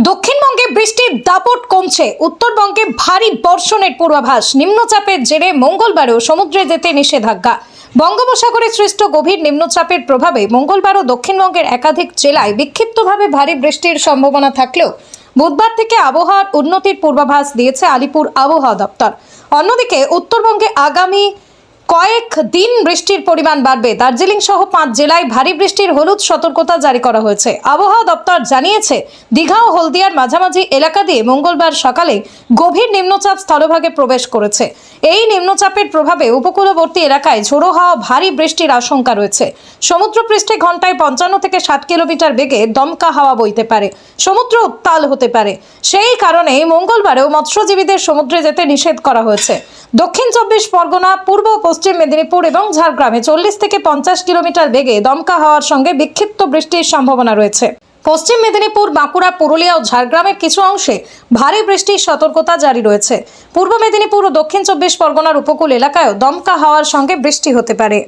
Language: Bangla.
দক্ষিণবঙ্গে বৃষ্টির দাপট কমছে, উত্তরবঙ্গে ভারী বর্ষণের পূর্বাভাস। নিম্নচাপের জেরে মঙ্গলবারও সমুদ্রে যেতে নিষেধাজ্ঞা। বঙ্গোপসাগরে সৃষ্ট গভীর নিম্নচাপের প্রভাবে মঙ্গলবারও দক্ষিণবঙ্গের একাধিক জেলায় বিক্ষিপ্তভাবে ভারী বৃষ্টির সম্ভাবনা থাকলেও বুধবার থেকে আবহাওয়ার উন্নতির পূর্বাভাস দিয়েছে আলিপুর আবহাওয়া দপ্তর। অন্যদিকে উত্তরবঙ্গে আগামী কয়েক দিন বৃষ্টির পরিমাণ বাড়বে। দার্জিলিং সহ 5 জেলায় ভারী বৃষ্টির হলুদ সতর্কতা জারি করা হয়েছে। আবহাওয়া দপ্তর জানিয়েছে, দীঘা ও হলদিয়ার মাঝামাঝি এলাকা দিয়ে মঙ্গলবার সকালে গভীর নিম্নচাপ স্থলভাগে প্রবেশ করেছে। এই নিম্নচাপের প্রভাবে উপকূলবর্তী এলাকায় ঝোড়ো হাওয়া, ভারী বৃষ্টির আশঙ্কা রয়েছে। সমুদ্রপৃষ্ঠে ঘন্টায় 55 থেকে 60 কিলোমিটার বেগে দমকা হাওয়া বইতে পারে। সমুদ্র উত্তাল হতে পারে। সেই কারণে মঙ্গলবারেও মৎস্যজীবীদের সমুদ্রে যেতে নিষেধ করা হয়েছে। দক্ষিণ 24 পরগনা, পূর্ব পশ্চিম মেদিনীপুর এবং ঝাড়গ্রামে 40 থেকে 50 কিলোমিটার বেগে দমকা হাওয়ার সঙ্গে বিক্ষিপ্ত বৃষ্টির সম্ভাবনা রয়েছে। পশ্চিম মেদিনীপুর, বাঁকুড়া, পুরুলিয়া ও ঝাড়গ্রামের কিছু অংশে ভারী বৃষ্টির সতর্কতা জারি রয়েছে। পূর্ব মেদিনীপুর ও দক্ষিণ 24 পরগনার উপকূল এলাকায়ও দমকা হাওয়ার সঙ্গে বৃষ্টি হতে পারে।